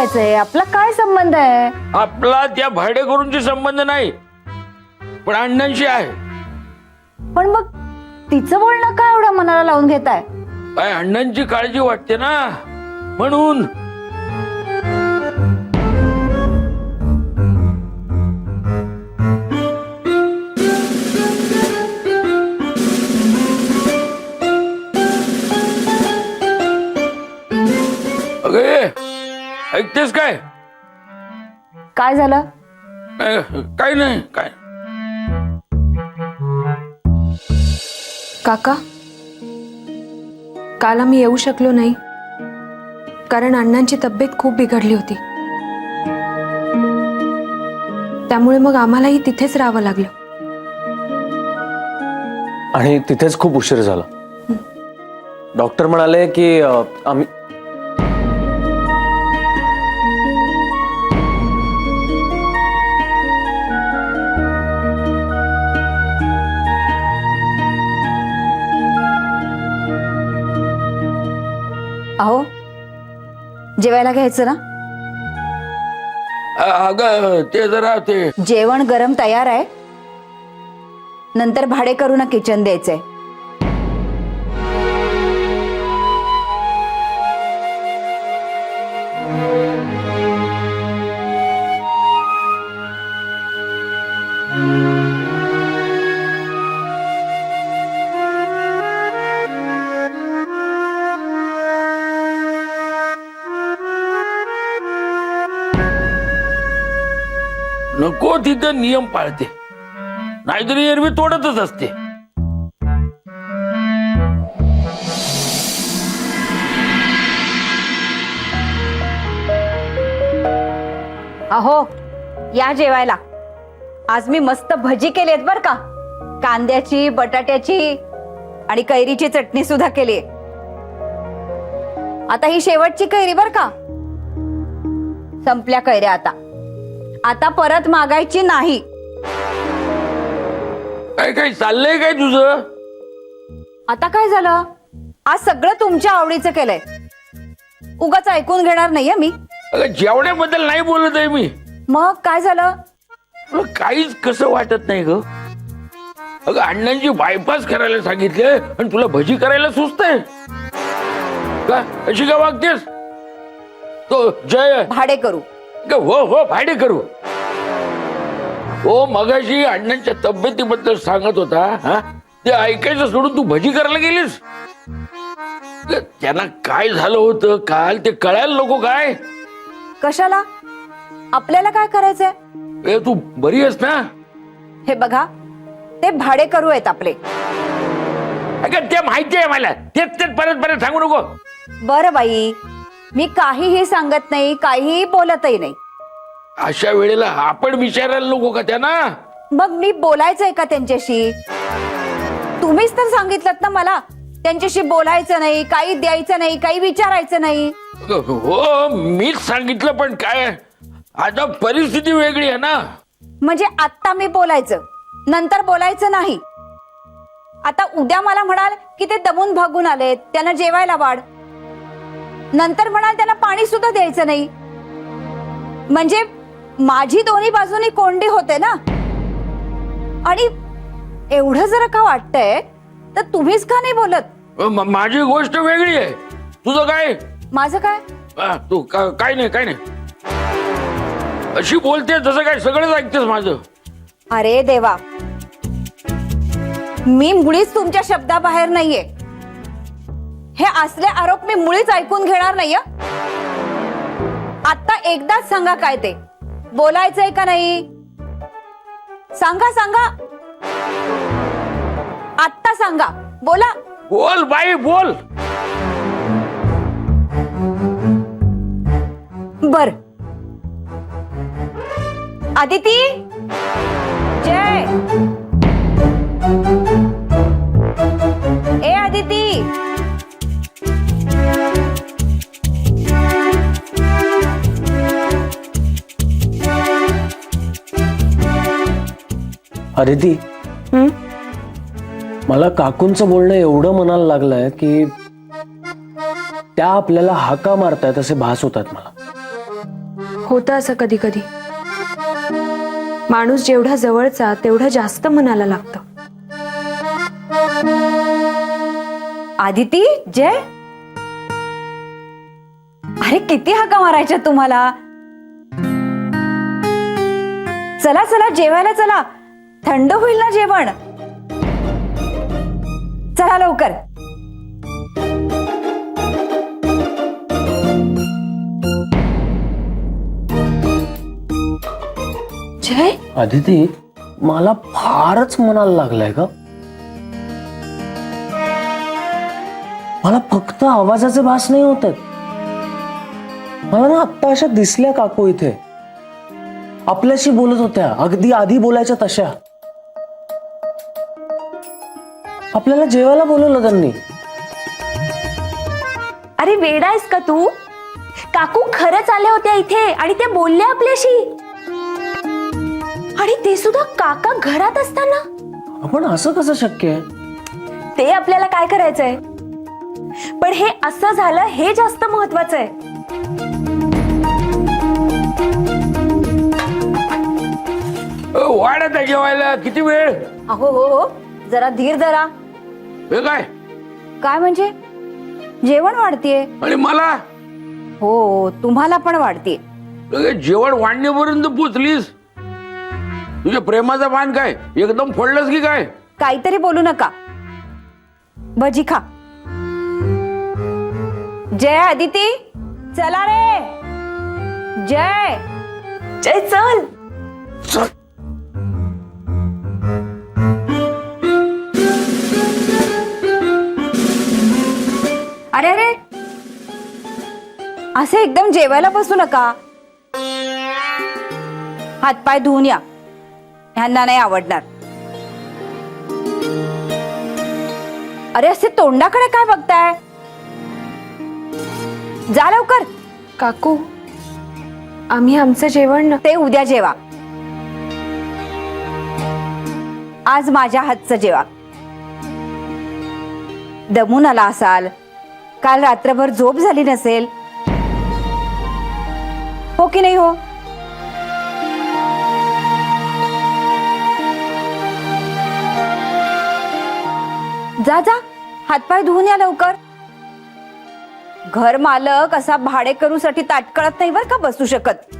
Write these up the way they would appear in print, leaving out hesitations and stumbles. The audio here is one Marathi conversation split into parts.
बोलायचंय? आपला काय संबंध आहे? आपला त्या भाडेकरूंशी संबंध नाही, पण अण्णांशी आहे. पण मग तिचं बोलणं काय एवढं मनाला लावून घेताय? काय अण्णांची काळजी वाटते ना, म्हणून. अगे ऐकतेस काय? काय झालं? काय नाही काय. काका, काल आम्ही येऊ शकलो नाही कारण अण्णांची तब्येत खूप बिघडली होती. त्यामुळे मग आम्हालाही तिथेच राहावं लागलं. आणि तिथेच खूप उशीर झाला. डॉक्टर म्हणाले की आम्ही अहो, जेवायला घ्यायचं ना? अगं ते जरा ते जेवण गरम तयार आहे. नंतर भाडेकरूंना किचन द्यायचंय. नको तिथं नियम पाळते, नाहीतरी एरवी तोडतच असते. अहो, या जेवायला. आज मी मस्त भजी केलीत बर का. कांद्याची, बटाट्याची आणि कैरीची चटणी सुद्धा केली. आता ही शेवटची कैरी बर का. संपल्या कैऱ्या आता. आता परत मागायची नाही. काय काय चाललंय काय तुझं? आता काय झालं? आज सगळं तुमच्या आवडीचं केलंय. उगाच ऐकून घेणार नाहीये मी. अगं जेवण्याबद्दल नाही बोलत आहे मी. मग काय झालं? तुला काहीच कसं वाटत नाही ग? अगं अण्णांची बायपास करायला सांगितले आणि तुला भजी करायला सुचतंय का? अशी का वागतेस? तो जय भाडे करू. हो हो भाडे करू. हो मगाशी अण्णांच्या तब्येतीबद्दल सांगत होता. हा ते ऐकायचं सोडून तू भजी करायला गेलीस. त्यांना काय झालं होतं काल ते कळायला नको काय? कशाला? आपल्याला काय करायचंय? ए तू बरी आहेस ना? हे बघा, ते भाडे करू आहेत आपले. अगं ते माहिती आहे मला. तेच तेच परत परत सांगू नको. बरं बाई, मी काहीही सांगत नाही, काहीही बोलतही नाही. अशा वेळेला आपण विचारायला नको का त्यांना? मग मी बोलायचंय का त्यांच्याशी? तुम्हीच तर सांगितलं ना मला, त्यांच्याशी बोलायचं नाही, काही द्यायचं नाही, काही विचारायचं नाही. हो मीच सांगितलं, पण काय आता परिस्थिती वेगळी आहे ना. म्हणजे आता मी बोलायचं, नंतर बोलायचं नाही. आता उद्या मला म्हणाल की ते दमून भागून आलेत, त्यांना जेवायला वाढ. नंतर म्हणाल त्यांना पाणी सुद्धा द्यायचं नाही. म्हणजे माझी दोन्ही बाजूनी कोंडी होते ना. आणि एवढं जर का वाटतंय तर तुम्हीच का नाही बोलत? माझी गोष्ट वेगळी आहे. तुझं काय? माझं काय? तू काय नाही काय नाही अशी बोलते जसं काय सगळंच ऐकतेस माझं. अरे देवा, मी मुळीच तुमच्या शब्दाबाहेर नाहीये. हे असले आरोप मी मुळीच ऐकून घेणार नाहीये. आता एकदाच सांगा काय ते बोलायचंय का नाही? सांगा सांगा, आत्ता सांगा. बोला. बोल बाई बोल. बर. आदिती, जय. ए आदिती. अदिती, मला काकूंचं बोलणं एवढं मनाला लागलंय की त्या आपल्याला हाका मारतायत असे भास होतात मला. होतं असं कधी कधी. माणूस जेवढा जवळचा तेवढं जास्त मनाला लागतं. आदिती, जय, अरे किती हाका मारायच्या तुम्हाला. चला चला जेवायला चला, थंड होईल ना जेवण. चला लवकर. जय, अदिती, मला फारच मनाला लागलाय का. मला फक्त आवाजाचे भास नाही होत. मला ना आत्ता अशा दिसल्या काकू इथे, आपल्याशी बोलत होत्या, अगदी आधी बोलायच्या तशा. आपल्याला जेवायला बोलवलं त्यांनी. अरे वेडा आहेस का तू. काकू खरंच आल्या होत्या इथे आणि त्या बोलल्या आपल्याशी. आणि ते सुद्धा काका घरात असताना. आपण असं कसं शक्य आहे. ते आपल्याला काय करायचंय, पण हे असं झालं हे जास्त महत्वाचं आहे. वाढ आता जेवायला, किती वेळ. अहो हो हो, जरा धीर धरा. हे काय काय म्हणजे जेवण वाढतीये. आणि मला हो, तुम्हाला पण वाढतीये. जेवण वाढण्यापर्यंत पोचलीस. तुझ्या प्रेमाचा मान काय एकदम फोडलंस की काय. काहीतरी बोलू नका, भजी खा. जय, आदिती, चला रे. जय, जय चल. अरे अरे, असे एकदम जेवायला बसू नका. हातपाय धुवून या, ह्यांना नाही आवडणार. अरे असे तोंडाकडे काय बघताय, जा लवकर. काकू, आम्ही आमचं जेवण ते उद्या जेवा, आज माझ्या हातचं जेवा. दमून आला असाल, काल रात्रभर झोप झाली नसेल, हो की नाही हो. जा जा, हातपाय धुवून या लवकर. घर मालक असा भाडेकरूसाठी ताटकळत नाही बर का बसू शकत,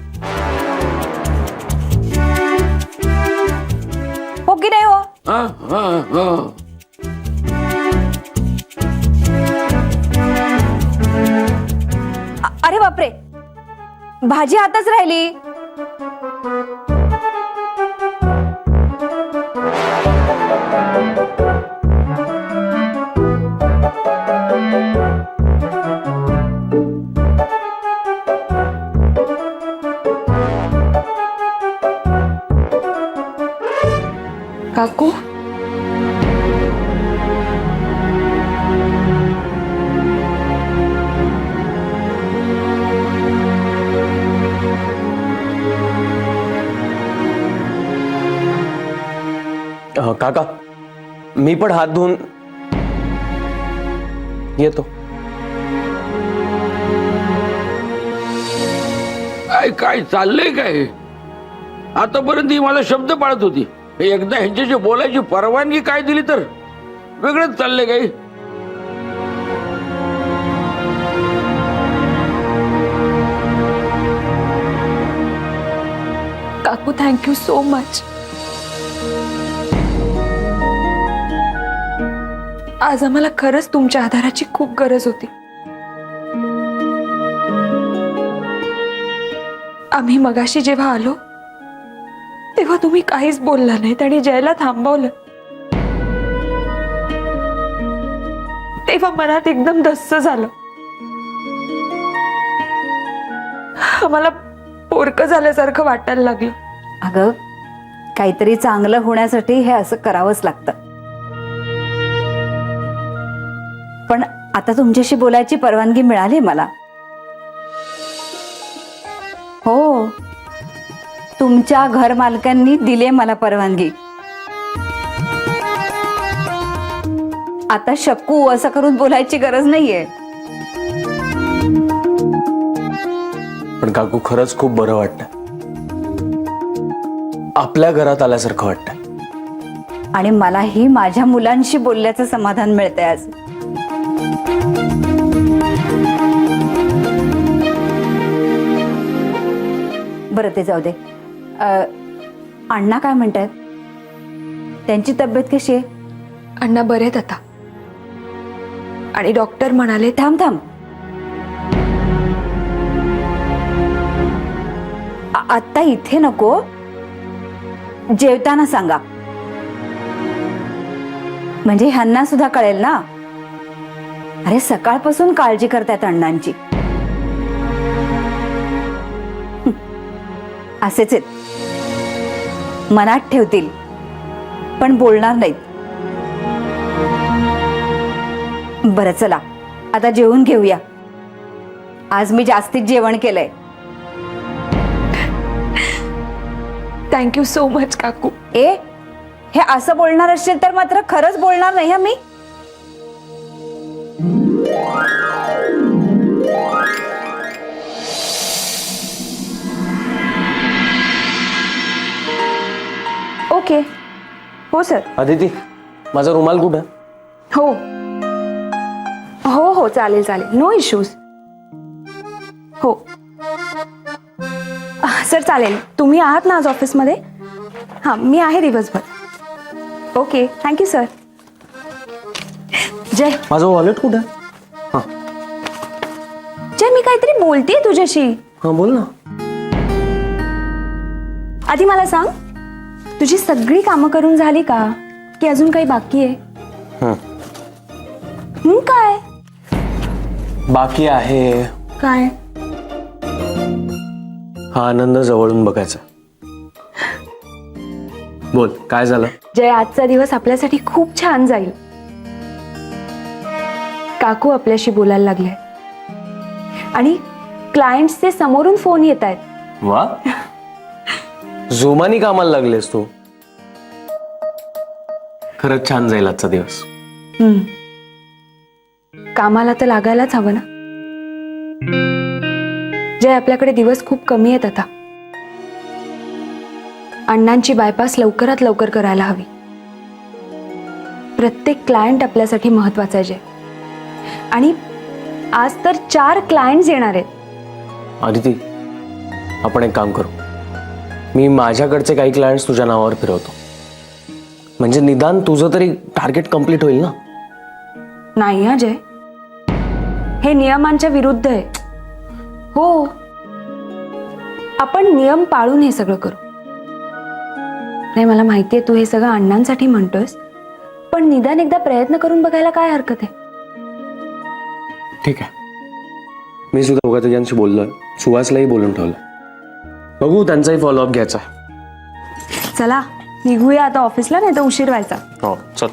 हो की नाही हो. हा, हा, हा. अरे बापरे, भाजी आताच राहिली. काकू, काका, मी पण हात धुवून येतो. काय चाललंय काय. आतापर्यंत ही मला शब्द पाळत होती, एकदा ह्यांच्याशी बोलायची परवानगी काय दिली तर वेगळंच चाललंय काय. काकू, थँक्यू सो मच. आज आम्हाला खरंच तुमच्या आधाराची खूप गरज होती. आम्ही मगाशी जेव्हा आलो तेव्हा तुम्ही काहीच बोलला नाहीत आणि जयला थांबवलं. तेव्हा मनात एकदम धस्स झालं. आम्हाला पोरकं झाल्यासारखं वाटायला लागलं. अगं, काहीतरी चांगलं होण्यासाठी हे असं करावंच लागतं. पण आता तुमच्याशी बोलायची परवानगी मिळाली मला. हो, तुमच्या घर मालकांनी दिले मला परवानगी. आता शक्कू असं करून बोलायची गरज नाहीये. पण काकू खरंच खूप बरं वाटतंय. आपल्या घरात आल्यासारखं वाटतंय. आणि मलाही माझ्या मुलांशी बोलल्याचं समाधान मिळतंय आज. बरं ते जाऊ दे. अण्णा काय म्हणतात? त्यांची तब्येत कशी आहे? अण्णा बरे आहेत आता. आणि डॉक्टर म्हणाले थांब थांब. आत्ता इथे नको, जेवताना सांगा, म्हणजे ह्यांना सुद्धा कळेल ना. अरे सकाळपासून काळजी करतायत अण्णांची. असेच आहेत, मनात ठेवतील पण बोलणार नाहीत. बरं चला आता जेवून घेऊया. आज मी जास्तीत जेवण केलंय. थँक्यू सो मच काकू. ए, हे असं बोलणार असेल तर मात्र खरंच बोलणार नाही हं मी. ओके. हो सर. अदिती, माझा रुमाल कुठं? हो हो हो चालेल चालेल, नो इश्यूज. हो सर चालेल. तुम्ही आहात ना आज ऑफिसमध्ये? हां मी आहे दिवसभर. Okay thank you sir. जय माझं वॉलेट कुठं? हां जय, मी काहीतरी बोलतेय तुझ्याशी. हां बोल ना. आधी मला सांग, तुझी सगळी कामं करून झाली का, की अजून काही बाकी आहे? काय बाकी आहे? काय? हा आनंद जवळून बघायचा. बोल काय झालं? जय, आजचा दिवस आपल्यासाठी खूप छान जाईल. काकू आपल्याशी बोलायला लागले आणि क्लायंट्सचे समोरून फोन येत आहेत. वा, जोमानी कामाला लागलेस तू. खरंच छान जाईल आजचा दिवस. कामाला तर लागायलाच हवं ना. जय, आपल्याकडे दिवस खूप कमी आहेत आता. अण्णांची बायपास लवकरात लवकर करायला हवी. प्रत्येक क्लायंट आपल्यासाठी महत्वाचा आहे जय. आणि आज तर 4 क्लायंट्स येणार आहेत. आदिती, आपण एक काम करू. मी माझ्याकडचे काही क्लायंट्स तुझ्या नावावर फिरवतो, म्हणजे निदान तुझं तरी टार्गेट कम्प्लीट होईल ना. नाही हा जय, हे नियमांच्या विरुद्ध आहे. हो, आपण नियम पाळून हे सगळं करू. नाही, मला माहितीये तू हे सगळं अण्णांसाठी म्हणतोयस, पण निदान एकदा प्रयत्न करून बघायला काय हरकत आहे? ठीक आहे, मी सुद्धा दोघा तिघांशी बोललोय. सुहासलाही बोलून ठेवलं. बघू, त्यांचाही फॉलोअप घ्यायचा. चला निघूया आता ऑफिसला, नाही तर उशीर व्हायचा. हो चल.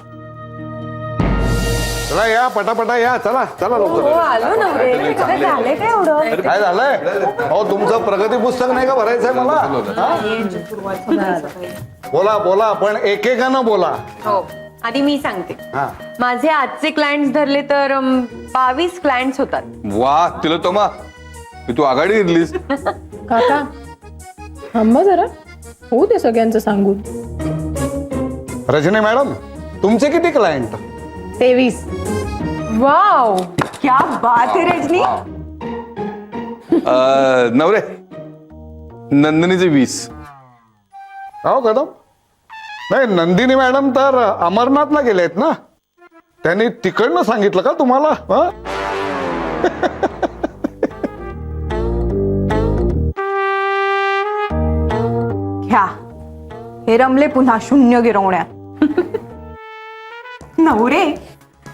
चला या, पटापटा या. चला चला लवकर. आलो नवरे. काय झालंय काय एवढं? काय झालंय? हो, तुमचं प्रगती पुस्तक नाही का भरायचंय मला? बोला बोला, पण एकेकानं बोला. हो, आधी मी सांगते. हा. माझे आजचे क्लायंट्स धरले तर 22 क्लायंट्स होतात. वा, तिलोत्तमा, तू आघाडी घेतलीस. काका थांबा जरा, होऊ दे सगळ्यांचं सांगून. रजनी मॅडम, तुमचे किती क्लायंट? 23. वाव, क्या बात आहे रजनी. नवरे, नंदिनीचे 20. हो कदम. नाही, नंदिनी मॅडम तर अमरनाथला गेलेत ना. त्यांनी तिकडनं सांगितलं का तुम्हाला? हं? ह्या हे रमले पुन्हा शून्य गिरवण्यात. नवरे,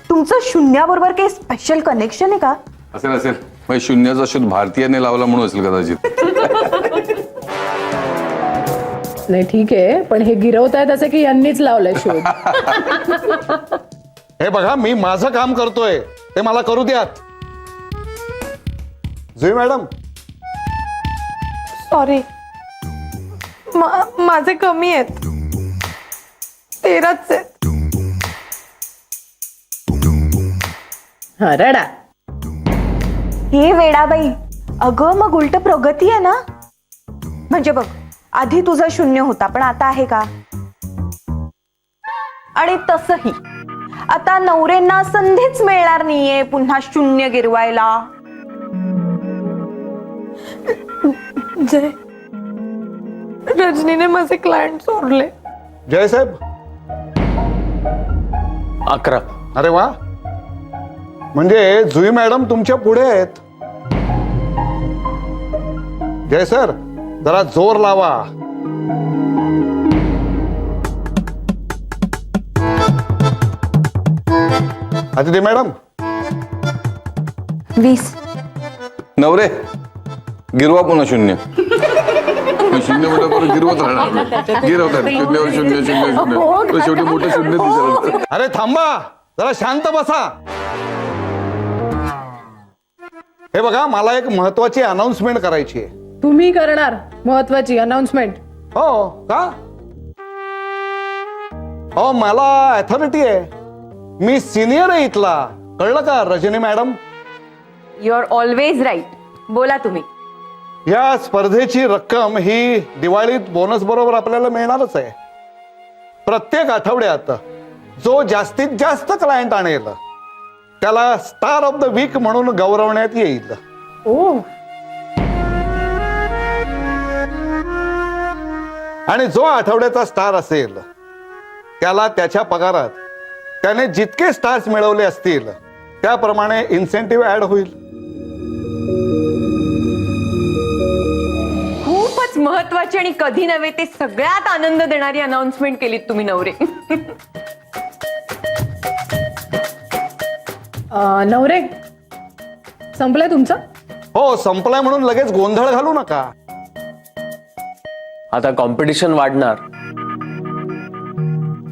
तुमचं शून्याबरोबर काही स्पेशल कनेक्शन आहे का? असेल असेल, मग शून्याचा शोध भारतीयाने लावला म्हणून असेल कदाचित. नाही ठीक आहे, पण हे गिरवतायत असं की यांनीच लावलंय शोध. हे बघा, मी माझं काम करतोय, ते मला करू द्यात. जुई मॅडम, सॉरी, माझे कमी आहेत. 13च आहेत. हा रडा. हे वेडाबाई, अगं मग उलट प्रगती आहे ना. म्हणजे बघ, आधी तुझा 0 होता पण आता आहे का? आणि तसही आता नवऱ्यांना संधीच मिळणार नाहीये पुन्हा 0 गिरवायला. जय, रजनीने माझे क्लायंट सोडले. जयसाहेब 11. अरे वा, म्हणजे जुई मॅडम तुमच्या पुढे आहेत. जय सर, जरा जोर लावा. अदिती मॅडम 20. नवरे गिरवा पुन्हा 0. 0 म्हटलं परत गिरवत राहणार. गिरवतात 0 0 0 0. तर शेवटी मोठं 0 दिसलं. अरे थांबा, जरा शांत बसा. हे बघा, मला एक महत्वाची अनाउन्समेंट करायची आहे. तुम्ही करणार महत्वाची अनाउन्समेंट? हो का? हो, मला अथॉरिटी आहे. मी सिनियर आहे इथला, कळलं का Rajni madam? You are always right. बोला तुम्ही. या स्पर्धेची रक्कम ही दिवाळीत बोनस बरोबर आपल्याला मिळणारच आहे. प्रत्येक आठवड्यात जो जास्तीत जास्त क्लायंट आणेल त्याला स्टार ऑफ द वीक म्हणून गौरवण्यात येईल. ओ, आणि जो आठवड्याचा स्टार असेल त्याला त्याच्या पगारात त्याने जितके स्टार्स मिळवले असतील त्याप्रमाणे इन्सेंटिव्ह ऍड होईल. खूपच महत्वाची आणि कधी नव्हे ते सगळ्यात आनंद देणारी अनाउन्समेंट केलीत तुम्ही नवरे. नवरे संपलंय तुमचं? हो, संपलाय म्हणून लगेच गोंधळ घालू नका. आता कॉम्पिटिशन वाढणार,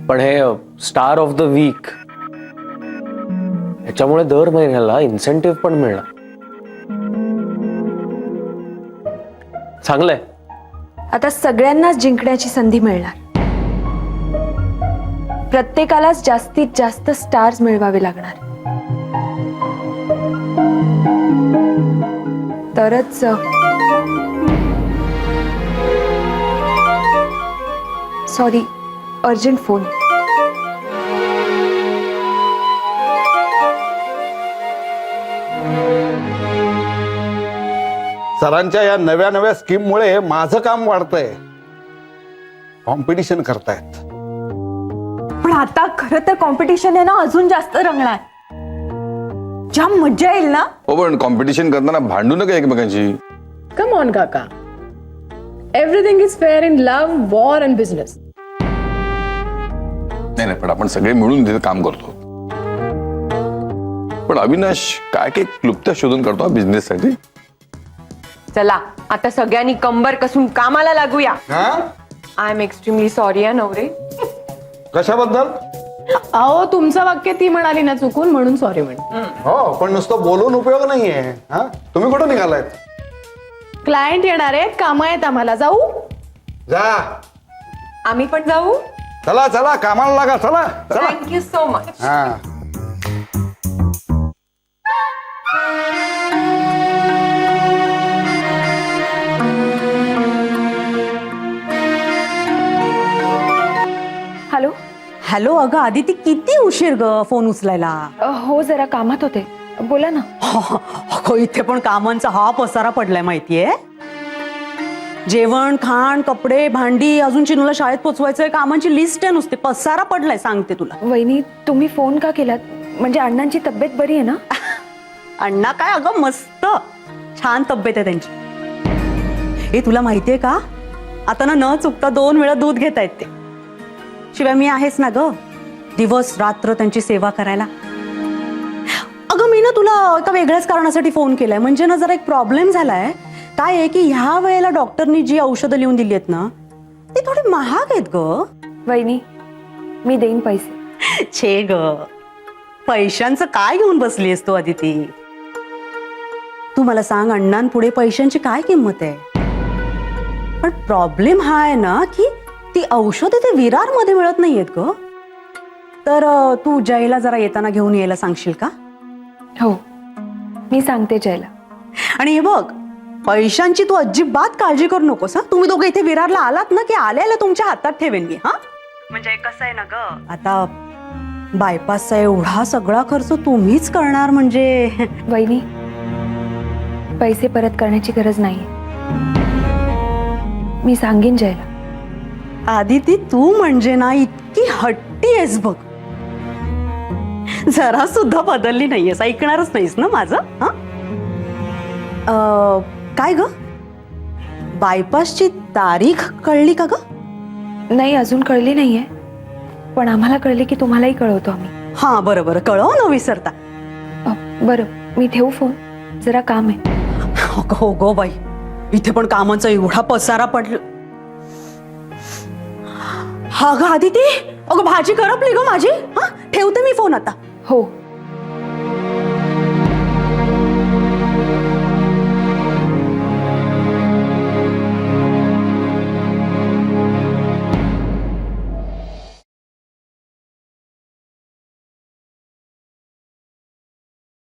पण हे स्टार ऑफ द वीक ह्याच्यामुळे दर महिन्याला इन्सेंटिव्ह पण मिळणार. चांगलंय. आता सगळ्यांनाच जिंकण्याची संधी मिळणार. प्रत्येकालाच जास्तीत जास्त स्टार्स मिळवावे लागणार. तरच सॉरी, अर्जंट फोन. सरांच्या या नव्या नव्या स्कीममुळे माझं काम वाढतंय. कॉम्पिटिशन करतायत. पण आता खरं तर कॉम्पिटिशन आहे ना अजून जास्त रंगणार. जाम मज्जा येईल ना. हो, पण कॉम्पिटिशन करताना भांडू नका एकमेकांची. कम ऑन काका, everything is fair in love, war and business. नाही नाही, पण आपण सगळे मिळून तिथे काम करतो. पण अविनाश काय काय क्लुप्त्या शोधून करतो बिझनेस साठी. चला आता सगळ्यांनी कंबर कसून कामाला लागूया. आय एम एक्स्ट्रीमली सॉरी या नवरे. कशाबद्दल? अहो, तुमचं वाक्य ती म्हणाली ना चुकून, म्हणून सॉरी म्हण. हो, पण नुसतं बोलून उपयोग नाहीये. हा, तुम्ही कुठं निघालायत? क्लायंट येणार आहेत, काम आहेत आम्हाला. जाऊ? जा. आम्ही पण जाऊ. चला चला, कामाला लागा. चला चला. Thank you so much. हा. हॅलो. हॅलो, अगं आदिती, किती उशीर ग फोन उचलायला? हो, जरा कामात होते. बोला ना. अगं इथे पण कामांचा हा पसारा पडलाय माहितीये. जेवण, खाण, कपडे, भांडी, अजून चिनूला शाळेत पोचवायचंय, कामांची लिस्ट आहे नुसते. पसारा पडलाय सांगते तुला. वहिनी, तुम्ही फोन का केलात? म्हणजे अण्णांची तब्येत बरी आहे ना? अण्णा काय, अगं मस्त छान तब्येत आहे त्यांची. हे तुला माहितीये का, आता न चुकता 2 वेळा दूध घेत आहेत ते. शिवाय मी आहेच ना ग, दिवस रात्र त्यांची सेवा करायला. अगं मी ना तुला एका वेगळ्याच कारणासाठी फोन केलाय. म्हणजे ना जरा एक प्रॉब्लेम झालाय. काय आहे की ह्या वेळेला डॉक्टरनी जी औषधं लिहून दिली आहेत ना, ती थोडी महाग आहेत ग. वहिनी, मी देईन पैसे. छे ग, पैशांचं काय घेऊन बसलीस तू अदिती? तू मला सांग, अण्णांपुढे पैशांची काय किंमत आहे? पण प्रॉब्लेम हा आहे ना की ती औषधं ते विरारमध्ये मिळत नाहीयेत ग. तर तू जयला जरा येताना घेऊन यायला सांगशील का? हो, मी सांगते जयला. आणि हे बघ, पैशांची तू अजिबात काळजी करू नकोस हा. तुम्ही दोघं इथे विरारला आलात ना की आल्याला तुमच्या हातात ठेवेन मी हा. म्हणजे कसं आहे ना ग, आता बायपासचा एवढा सगळा खर्च तुम्हीच करणार म्हणजे वहिनी पैसे परत करण्याची गरज नाहीये. मी सांगेन जयला. आदिती तू म्हणजे ना इतकी हट्टी आहेस बघ, जरा सुद्धा बदलली नाहीयेस, ऐकणारच नाहीस ना माझं हा. काय ग, बायपासची तारीख कळली का ग? नाही अजून कळली नाहीये, पण आम्हाला कळली की तुम्हालाही कळवतो आम्ही. हा बरं बरं, कळव न विसरता. बरं मी ठेवू फोन, जरा काम आहे. हो गो बाई, इथे पण कामाचा एवढा पसारा पडला. हा ग आदिती, अगं भाजी करपली ग माझी. हा ठेवते मी फोन आता. हो